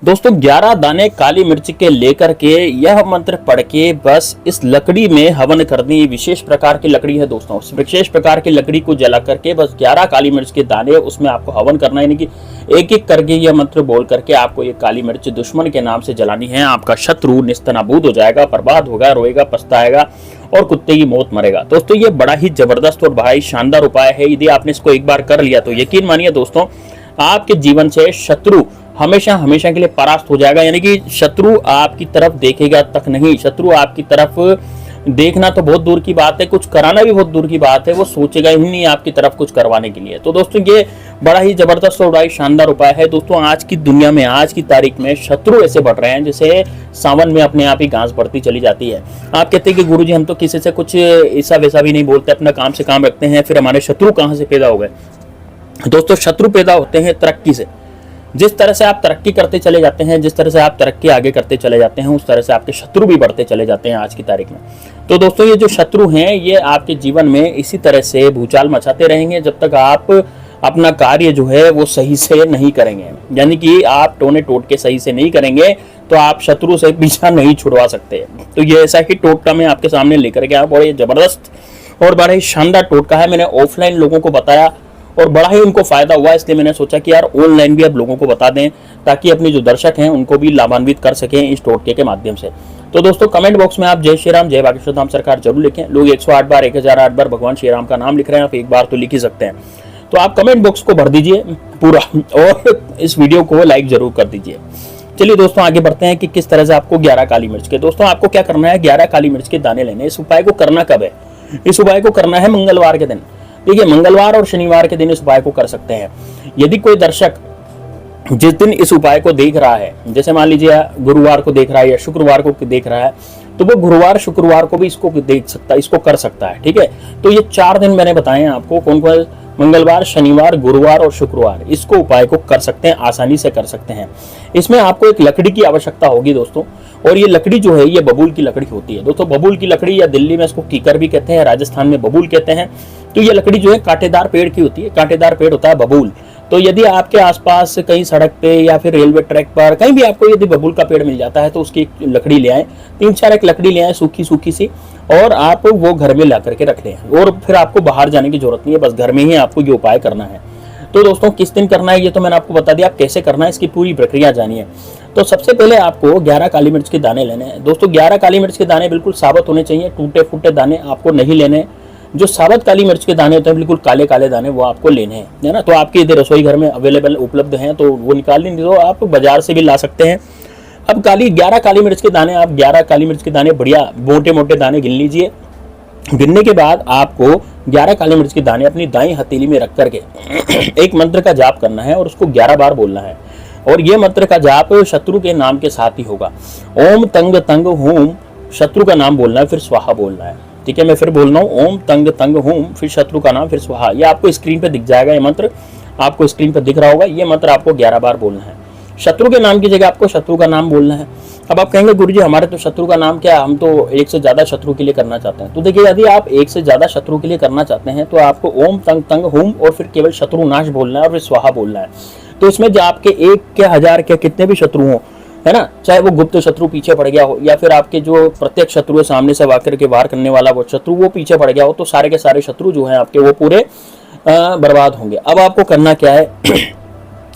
दोस्तों 11 दाने काली मिर्च के लेकर के यह मंत्र पढ़ के बस इस लकड़ी में हवन करनी। विशेष प्रकार की लकड़ी है दोस्तों, उस विशेष प्रकार की लकड़ी को जला करके बस 11 काली मिर्च के दाने उसमें आपको हवन करना है। यानी कि एक एक करके यह मंत्र बोल करके आपको ये काली मिर्च दुश्मन के नाम से जलानी है। आपका शत्रु निस्तनाबूद हो जाएगा, बर्बाद होगा, रोएगा, पछताएगा और कुत्ते की मौत मरेगा। दोस्तों ये बड़ा ही जबरदस्त और बड़ा ही शानदार उपाय है। यदि आपने इसको एक बार कर लिया तो यकीन मानिए दोस्तों, आपके जीवन से शत्रु हमेशा हमेशा के लिए परास्त हो जाएगा। यानी कि शत्रु आपकी तरफ देखेगा तक नहीं, शत्रु आपकी तरफ देखना तो बहुत दूर की बात है, कुछ कराना भी बहुत दूर की बात है, वो सोचेगा ही नहीं आपकी तरफ कुछ करवाने के लिए। तो दोस्तों ये बड़ा ही जबरदस्त और बड़ा ही शानदार उपाय है। दोस्तों आज की दुनिया में, आज की तारीख में शत्रु ऐसे बढ़ रहे हैं जैसे सावन में अपने आप ही घास बढ़ती चली जाती है। आप कहते हैं कि गुरुजी हम तो किसी से कुछ ऐसा वैसा भी नहीं बोलते, अपना काम से काम रखते हैं, फिर हमारे शत्रु कहाँ से पैदा हो गए? दोस्तों शत्रु पैदा होते हैं तरक्की से। जिस तरह से आप तरक्की करते चले जाते हैं, जिस तरह से आप तरक्की आगे करते चले जाते हैं, उस तरह से आपके शत्रु भी बढ़ते चले जाते हैं आज की तारीख में। तो दोस्तों ये जो शत्रु हैं ये आपके जीवन में इसी तरह से भूचाल मचाते रहेंगे जब तक आप अपना कार्य जो है वो सही से नहीं करेंगे। यानी कि आप टोने टोट के सही से नहीं करेंगे तो आप शत्रु से पीछा नहीं छुड़वा सकते। तो ये ऐसा ही टोटका मैं आपके सामने लेकर के आया, बड़े जबरदस्त और बड़ा ही शानदार टोटका है। मैंने ऑफलाइन लोगों को बताया और बड़ा ही उनको फायदा हुआ, इसलिए मैंने सोचा कि यार ऑनलाइन भी अब लोगों को बता दें ताकि अपने जो दर्शक हैं उनको भी लाभान्वित कर सकें इस टोटके के माध्यम से। तो दोस्तों कमेंट बॉक्स में आप जय श्री राम, जय बागेश्वर धाम सरकार जरूर लिखें। लोग 108 बार 1008 बार भगवान श्री राम का नाम लिख रहे हैं, आप एक बार तो लिख ही सकते हैं। तो आप कमेंट बॉक्स को भर दीजिए पूरा और इस वीडियो को लाइक जरूर कर दीजिए। चलिए दोस्तों आगे बढ़ते हैं कि किस तरह से आपको 11 काली मिर्च के, दोस्तों आपको क्या करना है, 11 काली मिर्च के दाने लेने। इस उपाय को करना कब है? इस उपाय को करना है मंगलवार के दिन। देखिए मंगलवार और शनिवार के दिन इस उपाय को कर सकते हैं। यदि कोई दर्शक जिस दिन इस उपाय को देख रहा है, जैसे मान लीजिए गुरुवार को देख रहा है या शुक्रवार को देख रहा है, तो वो गुरुवार शुक्रवार को भी इसको देख सकता है, इसको कर सकता है। ठीक है, तो ये 4 दिन मैंने बताए हैं आपको, कौन कौन? मंगलवार, शनिवार, गुरुवार और शुक्रवार इसको उपाय को कर सकते हैं, आसानी से कर सकते हैं। इसमें आपको एक लकड़ी की आवश्यकता होगी दोस्तों, और ये लकड़ी जो है ये बबूल की लकड़ी होती है दोस्तों। बबूल की लकड़ी या दिल्ली में इसको कीकर भी कहते हैं, राजस्थान में बबूल कहते हैं। तो ये लकड़ी जो है कांटेदार पेड़ की होती है, कांटेदार पेड़ होता है बबूल। तो यदि आपके आसपास कहीं सड़क पे या फिर रेलवे ट्रैक पर कहीं भी आपको यदि बबूल का पेड़ मिल जाता है तो उसकी लकड़ी ले आए, 3-4 एक लकड़ी ले आए सूखी सूखी सी, और आप वो घर में ला करके रख लें। और फिर आपको बाहर जाने की जरूरत नहीं है, बस घर में ही आपको ये उपाय करना है। तो दोस्तों किस दिन करना है ये तो मैंने आपको बता दिया, आप कैसे करना है इसकी पूरी प्रक्रिया जानिए। तो सबसे पहले आपको 11 काली मिर्च के दाने लेने हैं दोस्तों। 11 काली मिर्च के दाने बिल्कुल साबुत होने चाहिए, टूटे फूटे दाने आपको नहीं लेने। जो साबुत काली मिर्च के दाने होते हैं बिल्कुल काले काले दाने, वो आपको लेने हैं, है ना। तो आपके इधर रसोई घर में अवेलेबल उपलब्ध हैं तो वो निकाल लेंगे, तो आप बाजार से भी ला सकते हैं। अब 11 काली मिर्च के दाने, आप 11 काली मिर्च के दाने बढ़िया मोटे मोटे दाने गिन लीजिए। गिनने के बाद आपको 11 काली मिर्च के दाने अपनी दाईं हथेली में रख करके एक मंत्र का जाप करना है और उसको 11 बार बोलना है। और ये मंत्र का जाप शत्रु के नाम के साथ ही होगा। ओम तंग तंग होम, शत्रु का नाम बोलना है, फिर स्वाहा बोलना है। ठीक है, मैं फिर बोल रहा हूँ, ओम तंग तंग होम, फिर शत्रु का नाम, फिर स्वाहा। ये आपको स्क्रीन पे दिख जाएगा, ये मंत्र आपको स्क्रीन पे दिख रहा होगा। ये मंत्र आपको 11 बार बोलना है। शत्रु के नाम की जगह आपको शत्रु का नाम बोलना है। अब आप कहेंगे गुरुजी हमारे तो शत्रु का नाम क्या है, हम तो एक से ज्यादा शत्रु के लिए करना चाहते हैं। तो देखिए यदि आप एक से ज्यादा शत्रु के लिए करना चाहते हैं तो आपको ओम तंग तंग होम और फिर केवल शत्रु नाश बोलना है और फिर स्वाहा बोलना है। तो इसमें जो आपके 1 के 1000 के कितने भी शत्रु हो, है ना, चाहे वो गुप्त शत्रु पीछे पड़ गया हो या फिर आपके जो प्रत्यक्ष शत्रु है सामने से वाकर के वार करने वाला वो शत्रु वो पीछे पड़ गया हो, तो सारे के सारे शत्रु जो हैं आपके वो पूरे बर्बाद होंगे। अब आपको करना क्या है,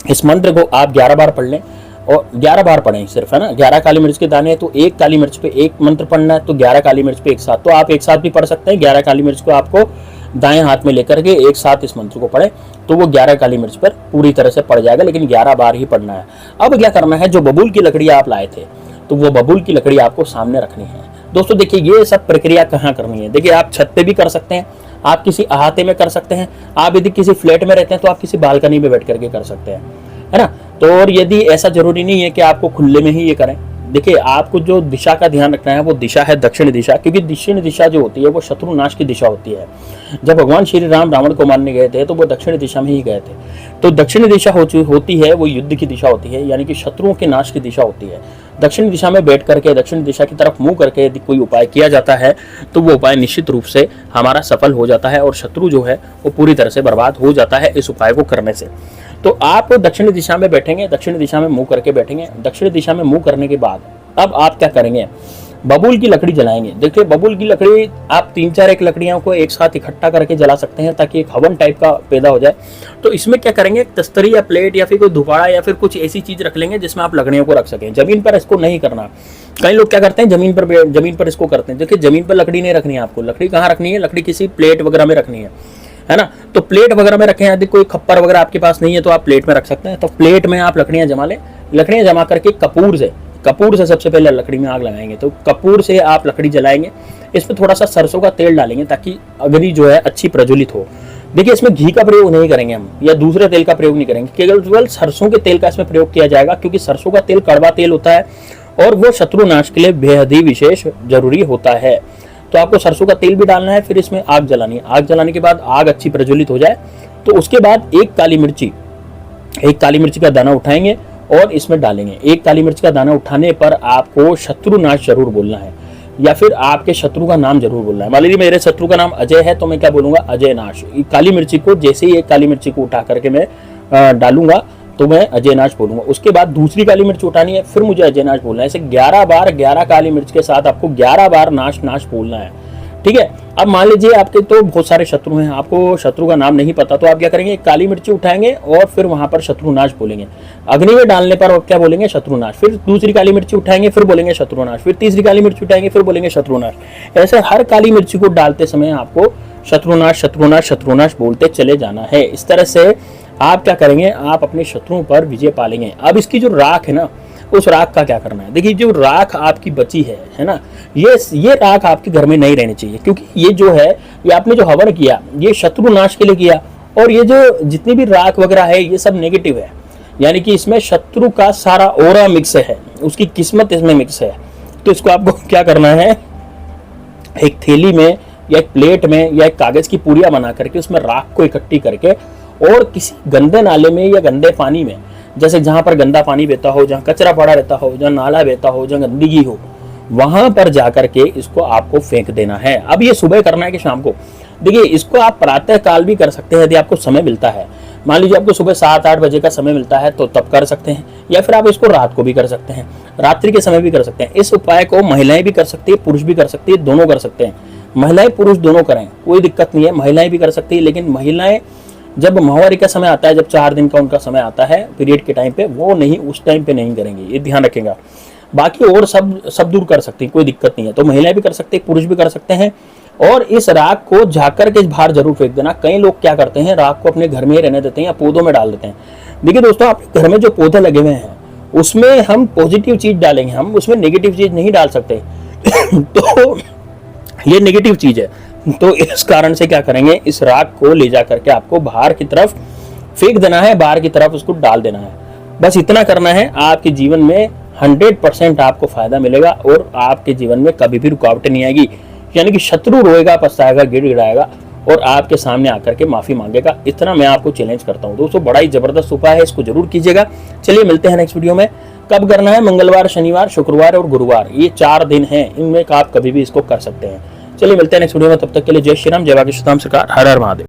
इस मंत्र को आप 11 बार पढ़ लें और 11 बार पढ़ें सिर्फ, है ना। 11 काली मिर्च के दाने तो एक काली मिर्च पे एक मंत्र पढ़ना है, तो 11 काली मिर्च पे एक साथ, तो आप एक साथ भी पढ़ सकते हैं। 11 काली मिर्च को आपको दाएं हाथ में लेकर के एक साथ इस मंत्र को पढ़े तो वो 11 काली मिर्च पर पूरी तरह से पड़ जाएगा, लेकिन 11 बार ही पढ़ना है। अब क्या करना है, जो बबूल की लकड़ी आप लाए थे तो वो बबूल की लकड़ी आपको सामने रखनी है दोस्तों। देखिए ये सब प्रक्रिया कहाँ करनी है, देखिए आप छत पे भी कर सकते हैं, आप किसी अहाते में कर सकते हैं, आप यदि किसी फ्लैट में रहते हैं तो आप किसी बालकनी में बैठ करके कर सकते हैं, है ना। तो और यदि ऐसा जरूरी नहीं है कि आपको खुले में ही ये करें। देखिए आपको जो दिशा का ध्यान रखना है वो दिशा है दक्षिण दिशा, क्योंकि दक्षिण दिशा जो होती है वो शत्रु नाश की दिशा होती है। जब भगवान श्री राम रावण को मारने गए थे तो वो दक्षिण दिशा में ही गए थे। तो दक्षिण दिशा होती है वो युद्ध की दिशा होती है, यानी कि शत्रुओं के नाश की दिशा होती है। दक्षिण दिशा में बैठ करके दक्षिण दिशा की तरफ मुंह करके यदि कोई उपाय किया जाता है तो वो उपाय निश्चित रूप से हमारा सफल हो जाता है और शत्रु जो है वो पूरी तरह से बर्बाद हो जाता है इस उपाय को करने से। तो आप दक्षिण दिशा में बैठेंगे, दक्षिण दिशा में मुंह करके बैठेंगे। दक्षिण दिशा में मुंह करने के बाद अब आप क्या करेंगे, बबूल की लकड़ी जलाएंगे। देखिए बबूल की लकड़ी आप 3-4 एक लकड़ियों को एक साथ इकट्ठा करके जला सकते हैं ताकि एक हवन टाइप का पैदा हो जाए। तो इसमें क्या करेंगे, एक तस्तरी या प्लेट या फिर कोई धुपाड़ा या फिर कुछ ऐसी चीज रख लेंगे जिसमें आप लकड़ियों को रख सकें। जमीन पर इसको नहीं करना। कई लोग क्या करते हैं जमीन पर इसको करते हैं। देखिए जमीन पर लकड़ी नहीं रखनी है आपको। लकड़ी कहाँ रखनी है, लकड़ी किसी प्लेट वगैरह में रखनी है ना। तो प्लेट वगैरह में रखें। यदि कोई खप्पर वगैरह आपके पास नहीं है तो आप प्लेट में रख सकते हैं। तो प्लेट में आप लकड़ियां जमा लें। लकड़ियां जमा करके कपूर से सबसे पहले लकड़ी में आग लगाएंगे। तो कपूर से आप लकड़ी जलाएंगे। इसमें थोड़ा सा सरसों का तेल डालेंगे ताकि अग्नि जो है अच्छी प्रज्वलित हो। देखिए इसमें घी का प्रयोग नहीं करेंगे हम या दूसरे तेल का प्रयोग नहीं करेंगे, केवल सरसों के तेल का इसमें प्रयोग किया जाएगा क्योंकि सरसों का तेल कड़वा तेल होता है और वो शत्रु नाश के लिए बेहद ही विशेष जरूरी होता है। तो आपको सरसों का तेल भी डालना है, फिर इसमें आग जलानी है। आग जलाने के बाद आग अच्छी प्रज्वलित हो जाए तो उसके बाद एक काली मिर्ची का दाना उठाएंगे और इसमें डालेंगे। एक काली मिर्च का दाना उठाने पर आपको शत्रु नाश जरूर बोलना है या फिर आपके शत्रु का नाम जरूर बोलना है। मान लीजिए मेरे शत्रु का नाम अजय है तो मैं क्या बोलूंगा, अजय नाश। काली मिर्ची को जैसे ही एक काली मिर्ची को उठा करके मैं डालूंगा तो मैं अजय नाश बोलूंगा। उसके बाद दूसरी काली मिर्च उठानी है, फिर मुझे अजय नाश बोलना है। ऐसे 11 बार 11 काली मिर्च के साथ आपको 11 बार नाश नाश बोलना है। ठीक है। अब मान लीजिए आपके तो बहुत सारे शत्रु हैं, आपको शत्रु का नाम नहीं पता, तो आप क्या करेंगे, एक काली मिर्ची उठाएंगे और फिर वहां पर शत्रुनाश बोलेंगे। अग्नि में डालने पर क्या बोलेंगे, शत्रुनाश। फिर दूसरी काली मिर्ची उठाएंगे फिर बोलेंगे शत्रुनाश। फिर तीसरी काली मिर्ची उठाएंगे फिर बोलेंगे शत्रुनाश। ऐसे हर काली मिर्ची को डालते समय आपको शत्रुनाश शत्रुनाश शत्रुनाश बोलते चले जाना है। इस तरह से आप क्या करेंगे, आप अपने शत्रुओं पर विजय पालेंगे। अब इसकी जो राख है ना, उस राख का क्या करना है। देखिए जो राख आपकी बची है ना, ये राख आपके घर में नहीं रहनी चाहिए, क्योंकि ये जो है, ये आपने जो हवन किया ये शत्रु नाश के लिए किया, और ये जो जितनी भी राख वगैरह है ये सब नेगेटिव है, यानी कि इसमें शत्रु का सारा ओरा मिक्स है, उसकी किस्मत इसमें मिक्स है। तो इसको आपको क्या करना है, एक थैली में या एक प्लेट में या एक कागज की पुड़िया बना करके उसमें राख को इकट्ठी करके और किसी गंदे नाले में या गंदे पानी में, जैसे जहां पर गंदा पानी बहता हो, जहां कचरा पड़ा रहता हो, जहां नाला बहता हो, जहां गंदगी हो, वहां पर जाकर के इसको आपको फेंक देना है। अब ये सुबह करना है कि शाम को। देखिए इसको आप प्रातः काल भी कर सकते हैं यदि आपको समय मिलता है। मान लीजिए आपको सुबह 7-8 बजे का समय मिलता है तो तब कर सकते हैं, या फिर आप इसको रात को भी कर सकते हैं, रात्रि के समय भी कर सकते हैं। इस उपाय को महिलाएं भी कर सकती है, पुरुष भी कर सकती है, दोनों कर सकते हैं। महिलाएं पुरुष दोनों करें, कोई दिक्कत नहीं है, महिलाएं भी कर सकती है। लेकिन महिलाएं जब माहवारी का समय आता है, जब 4 दिन का उनका समय आता है पीरियड के टाइम पे, वो नहीं, उस टाइम पे नहीं करेंगे, ये ध्यान रखेगा। बाकी और सब दूर कर सकती है, कोई दिक्कत नहीं है। तो महिलाएं भी कर सकते हैं, पुरुष भी कर सकते हैं। और इस राख को झाकर के बाहर जरूर फेंक देना। कई लोग क्या करते हैं, राख को अपने घर में ही रहने देते हैं या पौधों में डाल देते हैं। देखिए दोस्तों, आपके घर में जो पौधे लगे हुए हैं उसमें हम पॉजिटिव चीज डालेंगे, हम उसमें नेगेटिव चीज नहीं डाल सकते। तो ये नेगेटिव चीज है, तो इस कारण से क्या करेंगे, इस राख को ले जा करके आपको बाहर की तरफ फेंक देना है, बाहर की तरफ उसको डाल देना है। बस इतना करना है, आपके जीवन में 100% आपको फायदा मिलेगा और आपके जीवन में कभी भी रुकावटें नहीं आएगी। यानी कि शत्रु रोएगा, पछताएगा, गिड़गिड़ाएगा और आपके सामने आकर के माफी मांगेगा। इतना मैं आपको चैलेंज करता हूं दोस्तों। बड़ा ही जबरदस्त उपाय है, इसको जरूर कीजिएगा। चलिए मिलते हैं नेक्स्ट वीडियो में। कब करना है, मंगलवार, शनिवार, शुक्रवार और गुरुवार, ये 4 दिन हैं, इनमें आप कभी भी इसको कर सकते हैं। चलिए मिलते हैं नेक्स्ट वीडियो में, तब तक के लिए जय श्री राम, जय बाकी श्रीराम सरकार, हर हर महादेव।